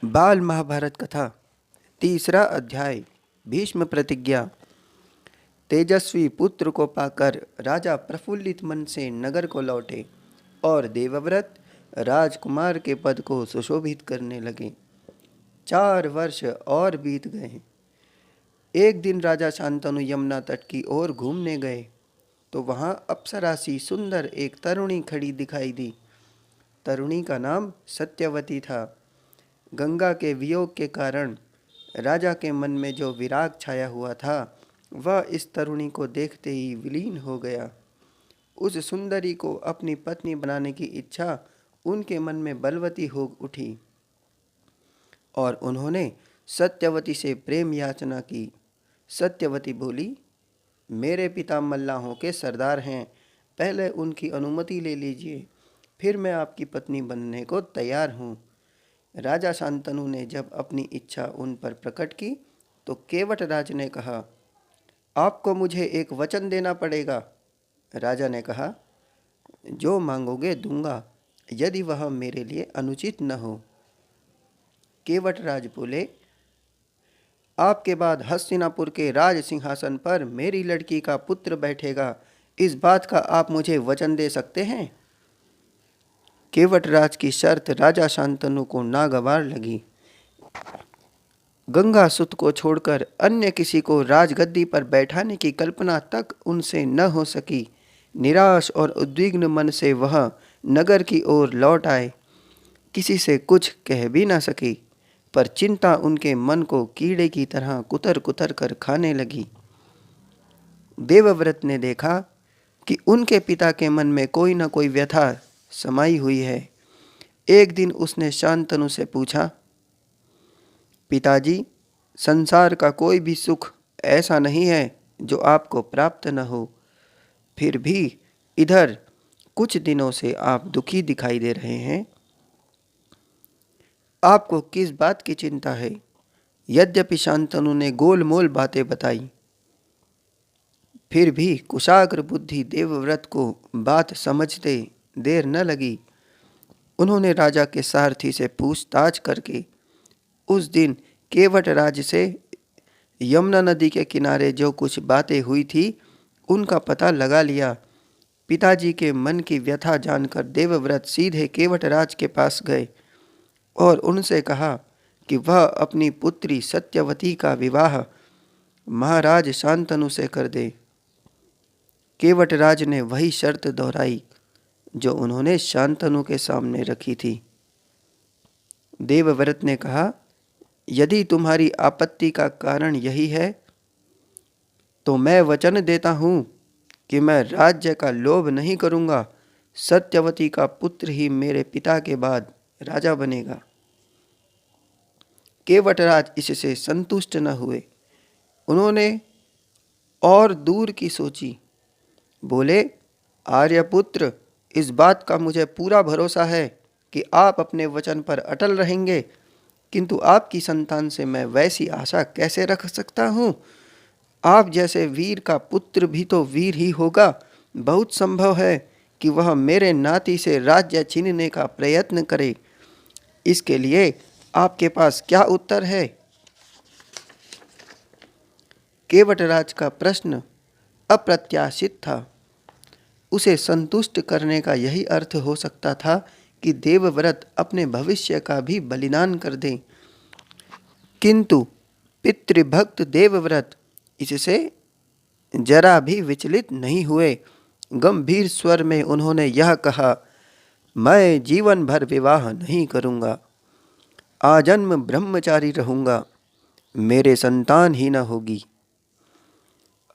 बाल महाभारत कथा तीसरा अध्याय। भीष्म प्रतिज्ञा। तेजस्वी पुत्र को पाकर राजा प्रफुल्लित मन से नगर को लौटे और देवव्रत राजकुमार के पद को सुशोभित करने लगे। 4 वर्ष और बीत गए। एक दिन राजा शांतनु यमुना तट की ओर घूमने गए तो वहां अप्सरासी सुंदर एक तरुणी खड़ी दिखाई दी। तरुणी का नाम सत्यवती था। गंगा के वियोग के कारण राजा के मन में जो विराग छाया हुआ था वह इस तरुणी को देखते ही विलीन हो गया। उस सुंदरी को अपनी पत्नी बनाने की इच्छा उनके मन में बलवती हो उठी और उन्होंने सत्यवती से प्रेम याचना की। सत्यवती बोली, मेरे पिता मल्लाहों के सरदार हैं, पहले उनकी अनुमति ले लीजिए, फिर मैं आपकी पत्नी बनने को तैयार हूँ। राजा शांतनु ने जब अपनी इच्छा उन पर प्रकट की तो केवटराज ने कहा, आपको मुझे एक वचन देना पड़ेगा। राजा ने कहा, जो मांगोगे दूंगा, यदि वह मेरे लिए अनुचित न हो। केवटराज बोले, आपके बाद हस्तिनापुर के राज सिंहासन पर मेरी लड़की का पुत्र बैठेगा, इस बात का आप मुझे वचन दे सकते हैं। केवटराज की शर्त राजा शांतनु को नागवार लगी। गंगा सुत को छोड़कर अन्य किसी को राजगद्दी पर बैठाने की कल्पना तक उनसे न हो सकी। निराश और उद्विग्न मन से वह नगर की ओर लौट आए। किसी से कुछ कह भी न सकी, पर चिंता उनके मन को कीड़े की तरह कुतर कुतर कर खाने लगी। देवव्रत ने देखा कि उनके पिता के मन में कोई न कोई व्यथा समाई हुई है। एक दिन उसने शांतनु से पूछा, पिताजी, संसार का कोई भी सुख ऐसा नहीं है जो आपको प्राप्त न हो, फिर भी इधर कुछ दिनों से आप दुखी दिखाई दे रहे हैं। आपको किस बात की चिंता है? यद्यपि शांतनु ने गोलमोल बातें बताई, फिर भी कुशाग्र बुद्धि देवव्रत को बात समझते देर न लगी। उन्होंने राजा के सारथी से पूछताछ करके उस दिन केवटराज से यमुना नदी के किनारे जो कुछ बातें हुई थी उनका पता लगा लिया। पिताजी के मन की व्यथा जानकर देवव्रत सीधे केवटराज के पास गए और उनसे कहा कि वह अपनी पुत्री सत्यवती का विवाह महाराज शांतनु से कर दे। केवटराज ने वही शर्त दोहराई जो उन्होंने शांतनु के सामने रखी थी। देवव्रत ने कहा, यदि तुम्हारी आपत्ति का कारण यही है तो मैं वचन देता हूँ कि मैं राज्य का लोभ नहीं करूँगा। सत्यवती का पुत्र ही मेरे पिता के बाद राजा बनेगा। केवटराज इससे संतुष्ट न हुए। उन्होंने और दूर की सोची। बोले, आर्यपुत्र, इस बात का मुझे पूरा भरोसा है कि आप अपने वचन पर अटल रहेंगे, किंतु आपकी संतान से मैं वैसी आशा कैसे रख सकता हूँ? आप जैसे वीर का पुत्र भी तो वीर ही होगा। बहुत संभव है कि वह मेरे नाती से राज्य छीनने का प्रयत्न करे। इसके लिए आपके पास क्या उत्तर है? केवटराज का प्रश्न अप्रत्याशित था। उसे संतुष्ट करने का यही अर्थ हो सकता था कि देवव्रत अपने भविष्य का भी बलिदान कर दें, किंतु पितृभक्त देवव्रत इससे जरा भी विचलित नहीं हुए। गंभीर स्वर में उन्होंने यह कहा, मैं जीवन भर विवाह नहीं करूँगा, आजन्म ब्रह्मचारी रहूँगा, मेरे संतान ही न होगी।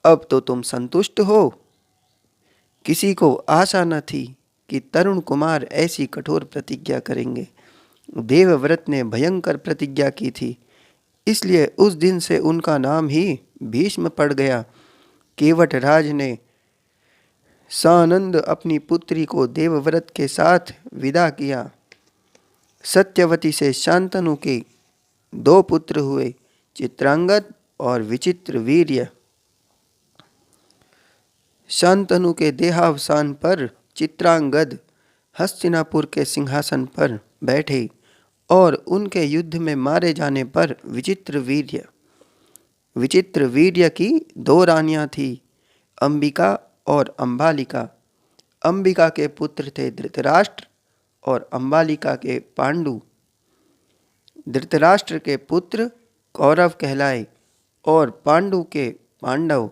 अब तो तुम संतुष्ट हो? किसी को आशा न थी कि तरुण कुमार ऐसी कठोर प्रतिज्ञा करेंगे। देवव्रत ने भयंकर प्रतिज्ञा की थी, इसलिए उस दिन से उनका नाम ही भीष्म पड़ गया। केवटराज ने सानंद अपनी पुत्री को देवव्रत के साथ विदा किया। सत्यवती से शांतनु के 2 पुत्र हुए, चित्रांगद और विचित्र वीर्य। शांतनु के देहावसान पर चित्रांगद हस्तिनापुर के सिंहासन पर बैठे और उनके युद्ध में मारे जाने पर विचित्र वीर्य की दो रानियां थी, अंबिका और अंबालिका। अंबिका के पुत्र थे धृतराष्ट्र और अंबालिका के पांडु। धृतराष्ट्र के पुत्र कौरव कहलाए और पांडु के पांडव।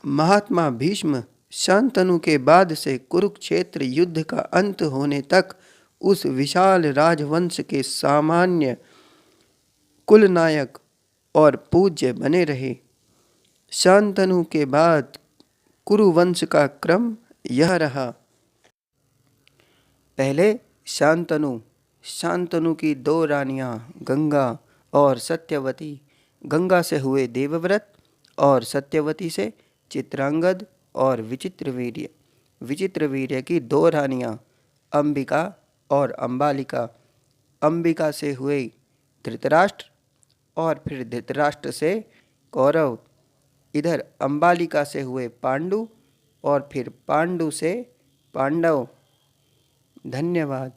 महात्मा भीष्म शांतनु के बाद से कुरुक्षेत्र युद्ध का अंत होने तक उस विशाल राजवंश के सामान्य कुलनायक और पूज्य बने रहे। शांतनु के बाद कुरुवंश का क्रम यह रहा। पहले शांतनु की दो रानियां गंगा और सत्यवती। गंगा से हुए देवव्रत और सत्यवती से चित्रांगद और विचित्रवीर्य। विचित्रवीर्य की दो रानियां अंबिका और अंबालिका। अंबिका से हुए धृतराष्ट्र और फिर धृतराष्ट्र से कौरव। इधर अंबालिका से हुए पांडु और फिर पांडु से पांडव। धन्यवाद।